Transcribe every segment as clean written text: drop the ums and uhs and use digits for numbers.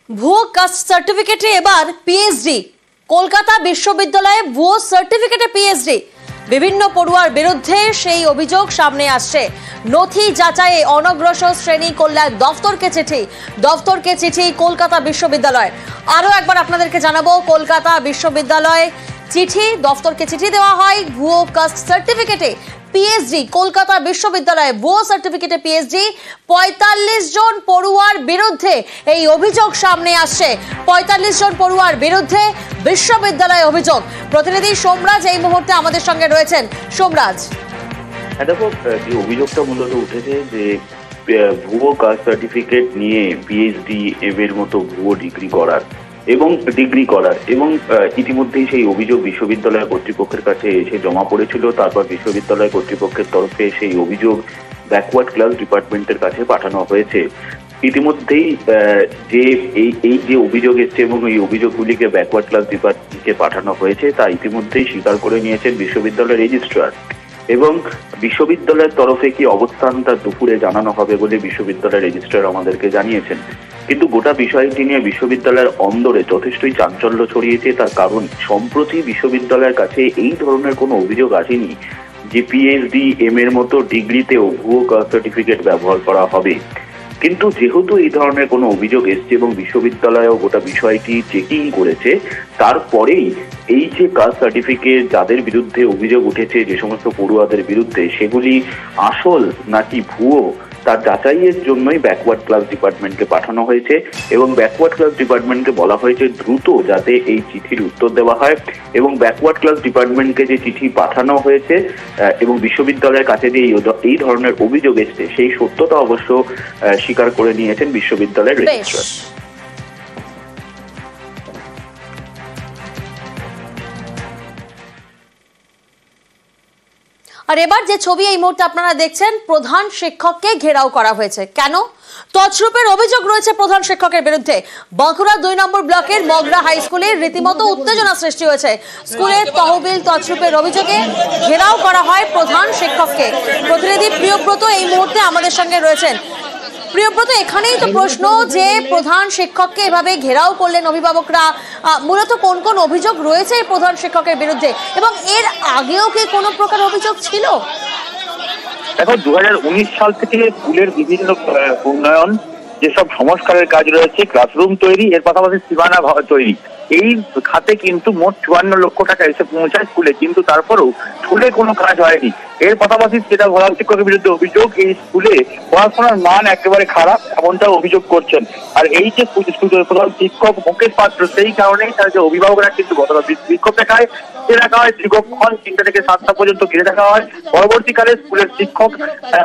ভুয়ো কাস্ট সার্টিফিকেটে এবার পিএইচডি। কলকাতা বিশ্ববিদ্যালয়ে ভুয়ো সার্টিফিকেটে পিএইচডি। বিভিন্ন পড়ুয়ার বিরুদ্ধে সেই অভিযোগ সামনে আসছে। নথি যাচাইয়ে অনগ্রসর শ্রেণী কল্যাণ দফতরকে চিঠি কলকাতা বিশ্ববিদ্যালয়। আরো একবার আপনাদেরকে জানাবো, কলকাতা বিশ্ববিদ্যালয় দফতরকে চিঠি দেওয়া হয় ভুয়ো কাস্ট সার্টিফিকেটে পিএইচডি। কলকাতা বিশ্ববিদ্যালয়ে ভুয়ো সার্টিফিকেটে পিএইচডি ৪৫ জন পড়ুয়ার বিরুদ্ধে এই অভিযোগ সামনে আসছে। ৪৫ জন পড়ুয়ার বিরুদ্ধে বিশ্ববিদ্যালয়ে অভিযোগ। প্রতিনিধি সোমরাজ এই মুহূর্তে আমাদের সঙ্গে রয়েছেন। সোমরাজ, দেখো, যে অভিযোগটা মূলত উঠেছে যে ভুয়ো কাস্ট সার্টিফিকেট নিয়ে পিএইচডি এর মতো ভুয়ো ডিগ্রি করার এবং ইতিমধ্যেই সেই অভিযোগ বিশ্ববিদ্যালয় কর্তৃপক্ষের কাছে এসে জমা পড়েছিল। তারপর বিশ্ববিদ্যালয় কর্তৃপক্ষের তরফে সেই অভিযোগ ব্যাকওয়ার্ড ক্লাস ডিপার্টমেন্টের কাছে পাঠানো হয়েছে। ইতিমধ্যেই এই যে অভিযোগ এসছে এবং এই অভিযোগগুলিকে ব্যাকওয়ার্ড ক্লাস ডিপার্টমেন্টকে পাঠানো হয়েছে তা ইতিমধ্যেই স্বীকার করে নিয়েছেন বিশ্ববিদ্যালয়ের রেজিস্ট্রার, এবং বিশ্ববিদ্যালয়ের তরফে কি অবস্থান তা দুপুরে জানানো হবে বলে বিশ্ববিদ্যালয়ের রেজিস্ট্রার আমাদেরকে জানিয়েছেন। কিন্তু গোটা বিষয়টি নিয়ে বিশ্ববিদ্যালয়ের অন্দরে যথেষ্টই চাঞ্চল্য ছড়িয়েছে। তার কারণ, সম্প্রতি বিশ্ববিদ্যালয়ের কাছে এই ধরনের কোনো অভিযোগ আসেনি যে পিএইচডি এর মতো ডিগ্রিতেও ভুয়ো কাস্ট সার্টিফিকেট ব্যবহার করা হবে। কিন্তু যেহেতু এই ধরনের কোনো অভিযোগ এসছে এবং বিশ্ববিদ্যালয়ও গোটা বিষয়টি চেকিং করেছে, তারপরেই এই যে কাস্ট সার্টিফিকেট যাদের বিরুদ্ধে অভিযোগ উঠেছে, যে সমস্ত পড়ুয়াদের বিরুদ্ধে, সেগুলি আসল নাকি ভুয়ো তার যাচাইয়ের জন্যই ব্যাকওয়ার্ড ক্লাস ডিপার্টমেন্টকে পাঠানো হয়েছে। এবং ব্যাকওয়ার্ড ক্লাস ডিপার্টমেন্টকে বলা হয়েছে দ্রুত যাতে এই চিঠির উত্তর দেওয়া হয়। এবং ব্যাকওয়ার্ড ক্লাস ডিপার্টমেন্টকে যে চিঠি পাঠানো হয়েছে এবং বিশ্ববিদ্যালয়ের কাছে যে এই ধরনের অভিযোগ এসছে, সেই সত্যতা অবশ্য স্বীকার করে নিয়েছেন বিশ্ববিদ্যালয়ের রেজিস্ট্রার। আর এবার যে ছবি এই মুহূর্তে আপনারা দেখছেন, প্রধান শিক্ষককে ঘেরাও করা হয়েছে। কেন? তছরূপের অভিযোগ রয়েছে প্রধান শিক্ষকের বিরুদ্ধে। বাঁকুড়া ২ নম্বর ব্লকের মগরা হাই স্কুলে রীতিমতো উত্তেজনা সৃষ্টি হয়েছে। স্কুলের তহবিল তছরূপের অভিযোগে ঘেরাও করা হয় প্রধান শিক্ষককে। প্রতিনিধি প্রিয়ব্রত এই মুহূর্তে আমাদের সঙ্গে রয়েছেন। প্রিয়ব্রত, এখানেই তো প্রশ্ন যে প্রধান শিক্ষককে এভাবে ঘেরাও করলেন অভিভাবকরা, মূলত কোন কোন অভিযোগ রয়েছে প্রধান শিক্ষকের বিরুদ্ধে, এবং এর আগেও কি কোনো প্রকার অভিযোগ ছিল? দেখো, 2019 সাল থেকে স্কুলের বিভিন্ন উন্নয়ন, যেসব সংস্কারের কাজ রয়েছে, ক্লাসরুম তৈরি, এর পাশাপাশি সীমানা তৈরি, এই খাতে কিন্তু মোট ৫৪ লক্ষ টাকা এসে পৌঁছায় স্কুলে। কিন্তু তারপরেও স্কুলে কোনো কাজ হয়নি। এর পাশাপাশি যেটা প্রধান শিক্ষকের বিরুদ্ধে অভিযোগ, এই স্কুলে পড়াশোনার মান একেবারে খারাপ, এমনটা অভিযোগ করছেন। আর এই যে প্রধান শিক্ষক মুকেশ পাত্র, সেই কারণেই তার যে অভিভাবকরা কিন্তু গতকাল বিক্ষোভ দেখায়, ঘিরে রাখা হয় দীর্ঘক্ষণ, ৩টা থেকে ৭টা পর্যন্ত ঘিরে রাখা হয়। পরবর্তীকালে স্কুলের শিক্ষক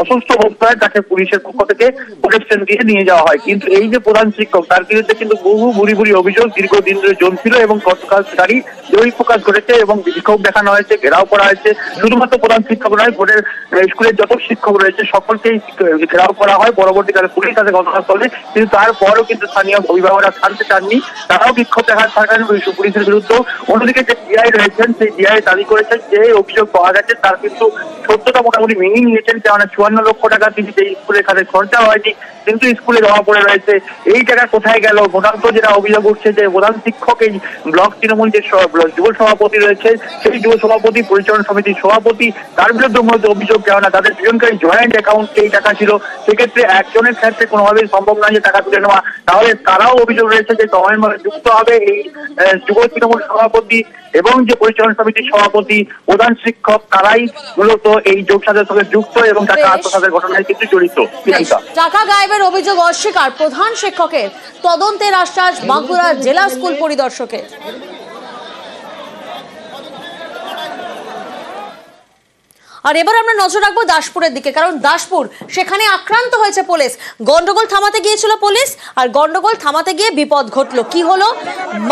অসুস্থ অবস্থায় তাকে পুলিশের পক্ষ থেকে প্রোটেকশন দিয়ে নিয়ে যাওয়া হয়। কিন্তু এই যে প্রধান শিক্ষক, তার বিরুদ্ধে কিন্তু বহু বুড়ি অভিযোগ দীর্ঘদিন ধরে জমছিল, এবং গতকাল তারই জয়ী প্রকাশ ঘটেছে এবং বিক্ষোভ দেখানো হয়েছে, ঘেরাও করা হয়েছে। শুধুমাত্র প্রধান শিক্ষক নয়, বোর্ডের স্কুলের যত শিক্ষক রয়েছে সকলকেই ঘেরাও করা হয়। পরবর্তীকালে পুলিশ তাদের ঘটনাস্থলে, কিন্তু তারপরও কিন্তু স্থানীয় অভিভাবকরা ছাড়তে চাননি, তারাও বিক্ষোভ দেখান পুলিশের বিরুদ্ধে। অন্যদিকে যে ডিআই রয়েছেন, সেই ডিআই দাবি করেছেন যে অভিযোগ পাওয়া গেছে তার কিন্তু সত্যতা মোটামুটি মেনে নিয়েছেন, কেননা ৫৪ লক্ষ টাকা তিনি যে স্কুলের খাতে খরচা হয়নি, কিন্তু স্কুলে জমা পড়ে রয়েছে। এই টাকা কোথায় গেল? প্রধানত যেটা অভিযোগ উঠছে যে প্রধান শিক্ষক এই ব্লক তৃণমূল যে যুব সভাপতি রয়েছে, সেই যুব সভাপতি, পরিচালনা সমিতির সভাপতি, তার বিরুদ্ধে মূলত অভিযোগ, কেননা তাদের দুজনকারী জয়েন্ট অ্যাকাউন্টে এই টাকা ছিল। সেক্ষেত্রে একজনের ক্ষেত্রে কোনোভাবেই সম্ভব নয় যে টাকা তুলে নেওয়া। তাহলে তারাও অভিযোগ রয়েছে যে সময়ের যুক্ত হবে এই যুব তৃণমূল সভাপতি এবং যে পরিচালনা সমিতির সভাপতি, প্রধান শিক্ষক, তারাই মূলত এই যোগসাজের সঙ্গে যুক্ত এবং টাকা আত্মসাতের ঘটনায় কিন্তু জড়িত। টাকা গায়েবের অভিযোগ অস্বীকার প্রধান শিক্ষকের, তদন্তের আশ্বাস বাঁকুড়া জেলা স্কুল পরিদর্শকের। আর এবার আমরা নজর রাখবো দাসপুরের দিকে, কারণ দাসপুর, সেখানে আক্রান্ত হয়েছে পুলিশ। গন্ডগোল থামাতে গিয়েছিল পুলিশ, আর গন্ডগোল থামাতে গিয়ে বিপদ ঘটলো। কি হলো?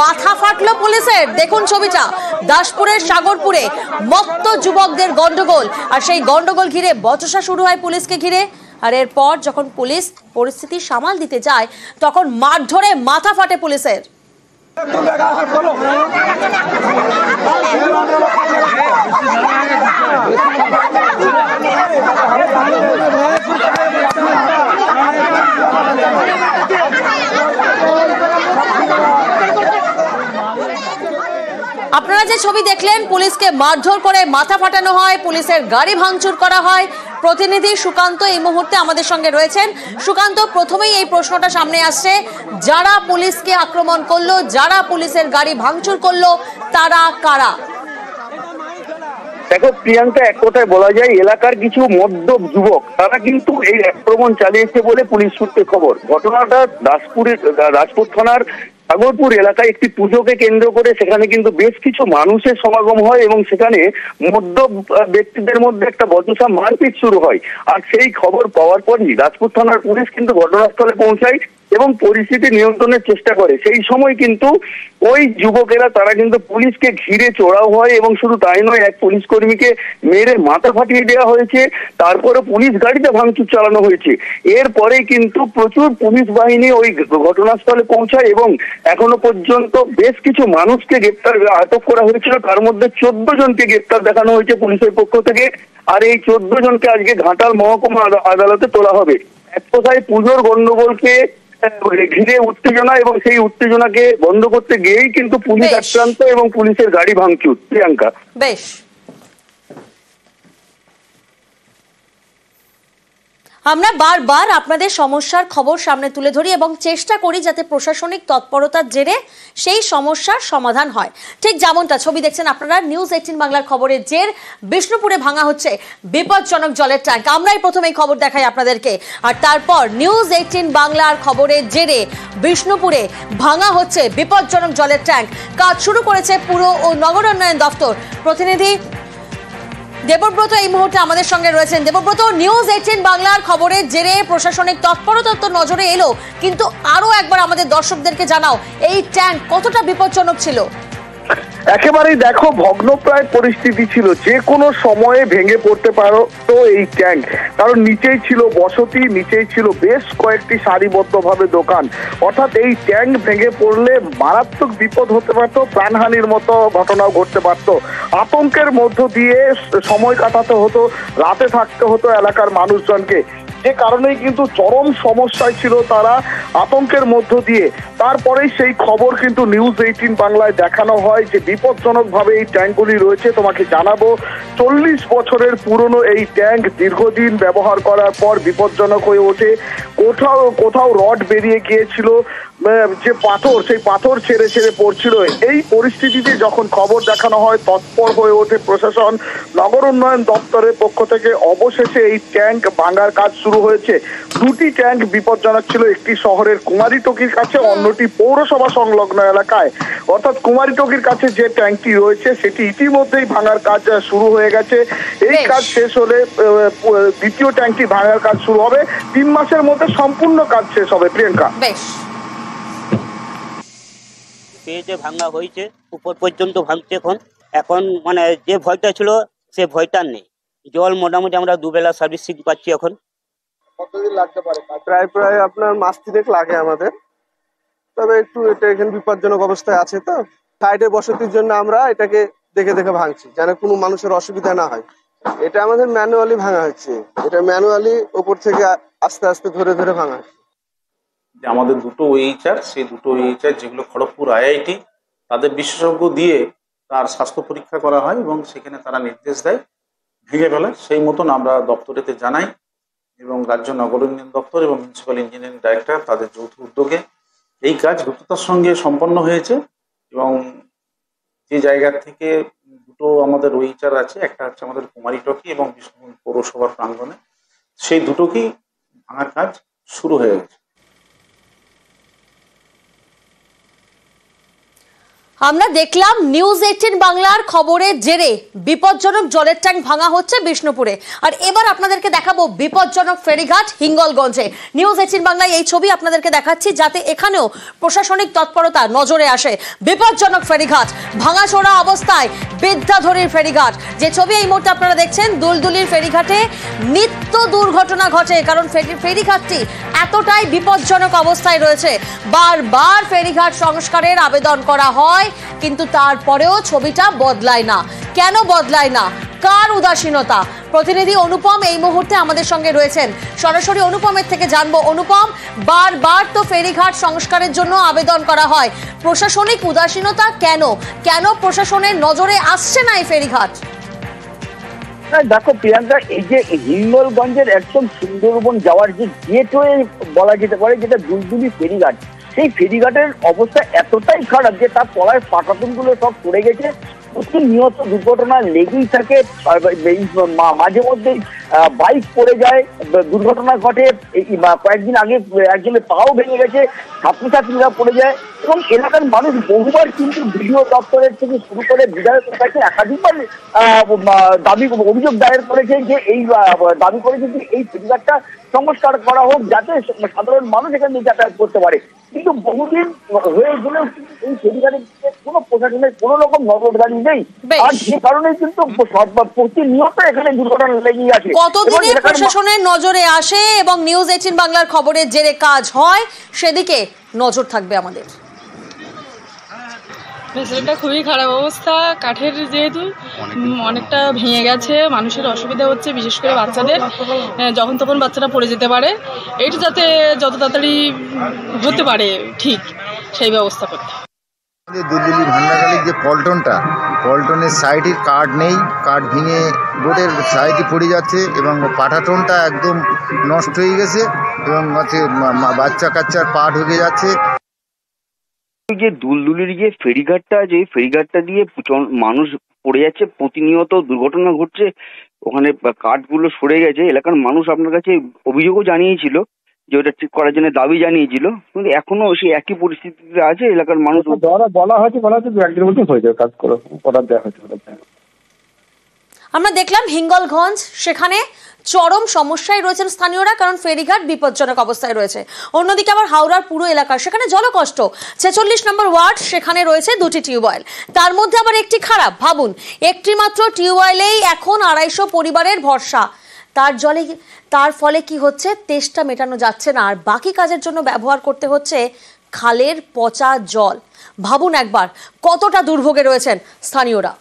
মাথা ফাটলো পুলিশের। দেখুন ছবিটা, দাসপুরের সাগরপুরে মত্ত যুবকদের গন্ডগোল, আর সেই গন্ডগোল ঘিরে বচসা শুরু হয় পুলিশকে ঘিরে। আর এরপর যখন পুলিশ পরিস্থিতি সামাল দিতে যায়, তখন মারধরে মাথা ফাটে পুলিশের। আপনারা যে ছবি দেখলেন, পুলিশকে মারধর করে মাথা ফাটানো হয়, পুলিশের গাড়ি ভাঙচুর করা হয়। প্রতিনিধি সুকান্ত এই মুহূর্তে আমাদের সঙ্গে রয়েছেন। সুকান্ত, প্রথমেই এই প্রশ্নটা সামনে আসছে, যারা পুলিশকে আক্রমণ করলো, যারা পুলিশের গাড়ি ভাঙচুর করলো, তারা কারা? দেখো প্রিয়াঙ্কা, এক কথায় বলা যায় এলাকার কিছু মদ্যপ যুবক তারা কিন্তু এই আক্রমণ চালিয়েছে বলে পুলিশ সূত্রে খবর। ঘটনাটা রাজপুর থানার সাগরপুর এলাকায় একটি পুজোকে কেন্দ্র করে সেখানে কিন্তু বেশ কিছু মানুষের সমাগম হয় এবং সেখানে মদ্যপ ব্যক্তিদের মধ্যে একটা বচসা মারপিট শুরু হয়। আর সেই খবর পাওয়ার পরই রাজপুর থানার পুলিশ কিন্তু ঘটনাস্থলে পৌঁছায় এবং পরিস্থিতি নিয়ন্ত্রণের চেষ্টা করে। সেই সময় কিন্তু ওই যুবকেরা তারা কিন্তু পুলিশকে ঘিরে চড়াও হয় এবং শুধু তাই নয়, এক পুলিশ কর্মীকে মেরে মাথা ফাটিয়ে দেওয়া হয়েছে। তারপরে পুলিশ গাড়িতে ভাঙচুর চালানো হয়েছে। এরপরে কিন্তু প্রচুর পুলিশ বাহিনী ওই ঘটনাস্থলে পৌঁছায় এবং এখনো পর্যন্ত বেশ কিছু মানুষকে আটক করা হয়েছিল। তার মধ্যে 14 জনকে গ্রেপ্তার দেখানো হয়েছে পুলিশের পক্ষ থেকে। আর এই 14 জনকে আজকে ঘাটাল মহকুমা আদালতে তোলা হবে। এক কথায় পুজোর গন্ডগোলকে ঘিরে উত্তেজনা এবং সেই উত্তেজনাকে বন্ধ করতে গিয়েই কিন্তু পুলিশ আক্রান্ত এবং পুলিশের গাড়ি ভাঙচুর। প্রিয়াঙ্কা, বেশ, আমরা বারবার আপনাদের সমস্যার খবর সামনে তুলে ধরি এবং চেষ্টা করি যাতে প্রশাসনিক তৎপরতার জেরে সেই সমস্যার সমাধান হয়। ঠিক যেমনটা ছবি দেখছেন আপনারা, নিউজ 18 বাংলার খবরের জের বিষ্ণুপুরে ভাঙা হচ্ছে বিপজ্জনক জলের ট্যাঙ্ক। আমরাই প্রথমে এই খবর দেখাই আপনাদেরকে, আর তারপর নিউজ 18 বাংলার খবরের জেরে বিষ্ণুপুরে ভাঙা হচ্ছে বিপজ্জনক জলের ট্যাঙ্ক। কাজ শুরু করেছে পুর ও নগর উন্নয়ন দপ্তর। প্রতিনিধি দেবব্রত এই মুহূর্তে আমাদের সঙ্গে রয়েছেন। দেবব্রত, নিউজ 18 বাংলার খবরের জেরে প্রশাসনিক তৎপরতা তো নজরে এলো, কিন্তু আরো একবার আমাদের দর্শকদেরকে জানাও এই ট্যাঙ্ক কতটা বিপজ্জনক ছিল। একেবারেই দেখো, ভগ্নপ্রায় পরিস্থিতি ছিল, যে কোনো সময়ে ভেঙে পড়তে পারতো এই ট্যাঙ্ক। কারণ নিচেই ছিল বসতি, নিচেই ছিল বেশ কয়েকটি সারিবদ্ধভাবে দোকান। অর্থাৎ এই ট্যাঙ্ক ভেঙে পড়লে মারাত্মক বিপদ হতে পারত, প্রাণহানির মতো ঘটনাও ঘটতে পারত। আতঙ্কের মধ্য দিয়ে সময় কাটাতে হতো, রাতে থাকতে হতো এলাকার মানুষজনকে। যে কারণেই কিন্তু চরম সমস্যায় ছিল তারা, আতঙ্কের মধ্য দিয়ে। তারপরেই সেই খবর কিন্তু নিউজ 18 বাংলায় দেখানো হয় যে বিপজ্জনকভাবে এই ট্যাঙ্কগুলি রয়েছে। তোমাকে জানাবো, 40 বছরের পুরনো এই ট্যাঙ্ক দীর্ঘদিন ব্যবহার করার পর বিপজ্জনক হয়ে ওঠে। কোথাও রড বেরিয়ে গিয়েছিল, যে পাথর, সেই পাথর ছেড়ে ছেড়ে পড়ছিল। এই পরিস্থিতিতে যখন খবর দেখানো হয় তৎপর হয়ে ওঠে প্রশাসন। নগর উন্নয়ন দপ্তরের পক্ষ থেকে অবশেষে এই ট্যাঙ্ক ভাঙার কাজ শুরু হয়েছে। দুটি ট্যাঙ্ক বিপজ্জনক ছিল, একটি শহরের কুমারীটকির কাছে, অন্যটি পৌরসভা সংলগ্ন এলাকায়। অর্থাৎ কুমারীটকির কাছে যে ট্যাঙ্কটি রয়েছে সেটি ইতিমধ্যেই ভাঙার কাজ শুরু হয়ে গেছে। এই কাজ শেষ হলে দ্বিতীয় ট্যাঙ্কটি ভাঙার কাজ শুরু হবে। 3 মাসের মধ্যে সম্পূর্ণ কাজ শেষ হবে। প্রিয়াঙ্কা, বেশ, পেজে ভাঙা হয়েছে, উপর পর্যন্ত ভাঙছে। এখন মানে যে ভয়টা ছিল সে ভয়টা নেই। জল মোটামুটি আমরা দুবেলা সার্ভিসিং পাচ্ছি। এখন কতদিন লাগতে পারে? প্রায় আপনার মাস 3 লাগে আমাদের। তবে একটু এটা এখানে বিপজ্জনক অবস্থায় আছে, তো সাইডের বসতির জন্য আমরা এটাকে দেখে দেখে ভাঙছি যেন কোনো মানুষের অসুবিধা না হয়। এটা আমাদের ম্যানুয়ালি ভাঙা হচ্ছে, এটা ম্যানুয়ালি উপর থেকে আস্তে আস্তে ধরে ধরে ভাঙা হচ্ছে। আমাদের দুটো ওএইচআর, সেই দুটো ওএইচআর যেগুলো খড়গপুর আইআইটি, তাদের বিশেষজ্ঞ দিয়ে তার স্বাস্থ্য পরীক্ষা করা হয় এবং সেখানে তারা নির্দেশ দেয় ভেঙে ফেলে। সেই মতন আমরা দপ্তরেতে জানাই এবং রাজ্য নগর উন্নয়ন দপ্তর এবং মিউনিসিপ্যাল ইঞ্জিনিয়ারিং ডাইরেক্টর তাদের যৌথ উদ্যোগে এই কাজ দ্রুততার সঙ্গে সম্পন্ন হয়েছে। এবং যে জায়গা থেকে দুটো আমাদের ওএইচআর আছে, একটা হচ্ছে আমাদের কুমারীটকি এবং বিষ্ণুপুর পৌরসভার প্রাঙ্গণে, সেই দুটোকেই ভাঙার কাজ শুরু হয়ে গেছে। আমরা দেখলাম নিউজ 18 বাংলার খবরের জেরে বিপজ্জনক জলের ট্যাঙ্ক ভাঙা হচ্ছে বিষ্ণুপুরে। আর এবার আপনাদেরকে দেখাবো বিপজ্জনক ফেরিঘাট হিঙ্গলগঞ্জে। নিউজ 18 বাংলায় এই ছবি আপনাদেরকে দেখাচ্ছি যাতে এখানেও প্রশাসনিক তৎপরতা নজরে আসে। বিপজ্জনক ফেরিঘাট, ভাঙাচোরা অবস্থায় বিদ্যাধরীর ফেরিঘাট। যে ছবি এই মুহূর্তে আপনারা দেখছেন, দুলদুলির ফেরিঘাটে নিত্য দুর্ঘটনা ঘটে, কারণ ফেরিঘাটটি এতটাই বিপজ্জনক অবস্থায় রয়েছে। বারবার ফেরিঘাট সংস্কারের আবেদন করা হয়, কিন্তু তারপরেও ছবিটা বদলায় না। কেন বদলায় না? কার উদাসীনতা? প্রতিনিধি অনুপম এই মুহূর্তে আমাদের সঙ্গে রয়েছেন, সরাসরি অনুপমের থেকে জানবো। অনুপম, বারবার তো ফেরিঘাট সংস্কারের জন্য আবেদন করা হয়, প্রশাসনিক উদাসীনতা কেন? কেন প্রশাসনের নজরে আসছে না এই ফেরিঘাট? দেখো প্রিয়াঙ্কা, এই যে হিঙ্গলগঞ্জের একদম সুন্দরবন যাওয়ার যে গেটওয়ে বলা যেতে পারে, যেটা দুলদুলি ফেরিঘাট, সেই ফেরিঘাটের অবস্থা এতটাই খারাপ যে তার তলায় পাটাতনগুলো সব পড়ে গেছে। প্রতিনিয়ত দুর্ঘটনা লেগেই থাকে, মাঝে মধ্যে বাইক পড়ে যায়, দুর্ঘটনা ঘটে। কয়েকদিন আগে একজনের পাও ভেঙে গেছে, ছাত্রছাত্রীরা পড়ে যায় এবং এলাকার মানুষ বহুবার কিন্তু বিডিও দপ্তরের থেকে শুরু করে বিধায়কের কাছে একাধিকবার অভিযোগ দায়ের করেছে যে এই দাবি করেছে যে এই ফেরিঘাটটা সংস্কার করা হোক, যাতে সাধারণ মানুষ এখান থেকে যাতায়াত করতে পারে। কিন্তু বহুদিন হয়ে গেলেও এই ফেরিঘাটের কোনো প্রশাসনের কোনো রকম নজরদারি নেই, আর যে কারণে কিন্তু প্রতিনিয়ত এখানে দুর্ঘটনা লেগেই আছে। কতদিনে প্রশাসনের নজরে আসে এবং নিউজ 18 বাংলার খবরের জেরে কাজ হয়, সেদিকে নজর থাকবে আমাদের। এটা খুবই খারাপ অবস্থা, কাঠের যেহেতু অনেকটা ভেঙে গেছে, মানুষের অসুবিধা হচ্ছে, বিশেষ করে বাচ্চাদের, যখন তখন বাচ্চারা পড়ে যেতে পারে। এইটা যাতে যত তাড়াতাড়ি হতে পারে ঠিক সেই ব্যবস্থা করতে। দুলদুলি ভান্ডারখালীর যে পল্টনের সাইডের কাঠ নেই, কাঠ ভেঙে বোটের সাইডে পড়ে যাচ্ছে এবং পাটাতনটা একদম নষ্ট হয়ে গেছে এবং বাচ্চা কাচ্চার পা ঢুকে যাচ্ছে। যে দুলদুলির যে ফেরিঘাটটা দিয়ে মানুষ পড়ে যাচ্ছে, প্রতিনিয়ত দুর্ঘটনা ঘটছে, ওখানে কাঠগুলো সরে গেছে। এলাকার মানুষ আপনার কাছে অভিযোগও জানিয়েছিল যে ওটা ঠিক করার জন্য দাবি জানিয়েছিল, কিন্তু এখনো সেই একই পরিস্থিতিতে আছে এলাকার মানুষ। বলা হয়েছে 2-1 দিনের মধ্যে হয়ে যাবে, কাজ করে অর্ডার দেওয়া হয়েছে। আমরা দেখলাম হিঙ্গলগঞ্জ, সেখানে চরম সমস্যায় রয়েছেন স্থানীয়রা, কারণ ফেরিঘাট বিপজ্জনক অবস্থায় রয়েছে। অন্যদিকে আবার হাওড়ার পুরো এলাকা, সেখানে জলকষ্ট। 46 নম্বর ওয়ার্ড, সেখানে রয়েছে 2টি টিউবওয়েল, তার মধ্যে আবার একটি খারাপ। ভাবুন, একটি মাত্র টিউবওয়েলেই এখন 250 পরিবারের ভরসা। তার ফলে কি হচ্ছে, তেষ্টা মেটানো যাচ্ছে না, আর বাকি কাজের জন্য ব্যবহার করতে হচ্ছে খালের পচা জল। ভাবুন একবার কতটা দুর্ভোগে রয়েছেন স্থানীয়রা।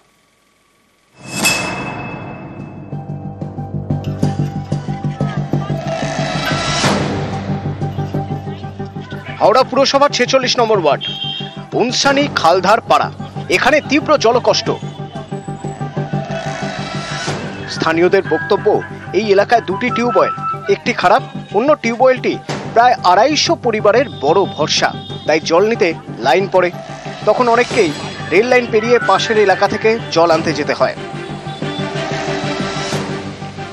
হাওড়া পুরসভার 46 নম্বর ওয়ার্ড, উনসানি খালধার পাড়া, এখানে তীব্র জলকষ্ট। স্থানীয়দের বক্তব্য, এই এলাকায় 2টি টিউবওয়েল, একটি খারাপ, অন্য টিউবওয়েলটি প্রায় 250 পরিবারের বড় ভরসা। তাই জল নিতে লাইন পড়ে, তখন অনেককেই রেল লাইন পেরিয়ে পাশের এলাকা থেকে জল আনতে যেতে হয়।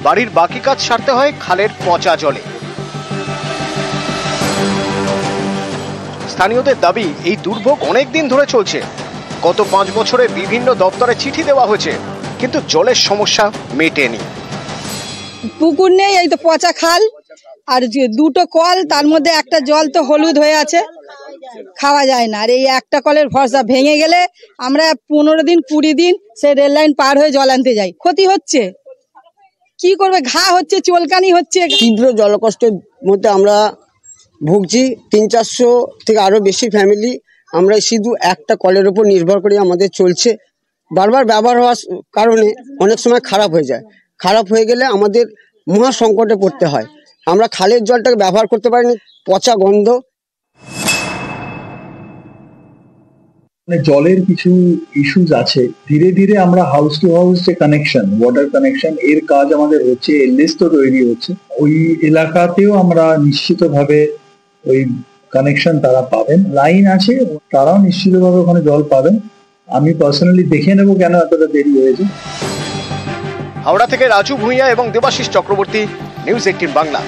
বাড়ির বাকি কাজ সারতে হয় খালের পচা জলে। স্থানীয়দের দাবি, এই দুর্ভোগ অনেক দিন ধরে চলছে। গত 5 বছরে বিভিন্ন দপ্তরে চিঠি দেওয়া হয়েছে, কিন্তু জলের সমস্যা মেটেনি। পুকুর নেই, এই তো পচা খাল, আর 2টো কল, তার মধ্যে একটা জল তো হলুদ হয়ে আছে, খাওয়া যায় না। আর এই একটা কলের ভরসা ভেঙে গেলে আমরা 15 দিন 20 দিন সেই রেল লাইন পার হয়ে জল আনতে যাই, ক্ষতি হচ্ছে, কি করবে, ঘা হচ্ছে, চুলকানি হচ্ছে। তীব্র জলকষ্টের মধ্যে আমরা ভুগছি। 300-400 থেকে আরো বেশি ফ্যামিলি আমরা শুধু একটা কলের উপর নির্ভর করে আমাদের চলছে। বারবার ব্যবহার হওয়ার কারণে অনেক সময় খারাপ হয়ে যায়, খারাপ হয়ে গেলে আমাদের মহা সংকটে পড়তে হয়। আমরা খালের জলটাকে ব্যবহার করতে পারিনি, পচা গন্ধ। জলের কিছু ইস্যুস আছে, ধীরে ধীরে আমরা হাউস টু হাউস যে কানেকশন, ওয়াটার কানেকশন, এর কাজ আমাদের হচ্ছে, এর লিস্টও তৈরি হচ্ছে। ওই এলাকাতেও আমরা নিশ্চিতভাবে ওই কানেকশন তারা পাবেন, লাইন আছে, তারাও নিশ্চিতভাবে ওখানে জল পাবেন। আমি পার্সোনালি দেখে নেব কেন এতটা দেরি হয়েছে। হাওড়া থেকে রাজু ভূঁইয়া এবং দেবাশিস চক্রবর্তী, নিউজ 18 বাংলা।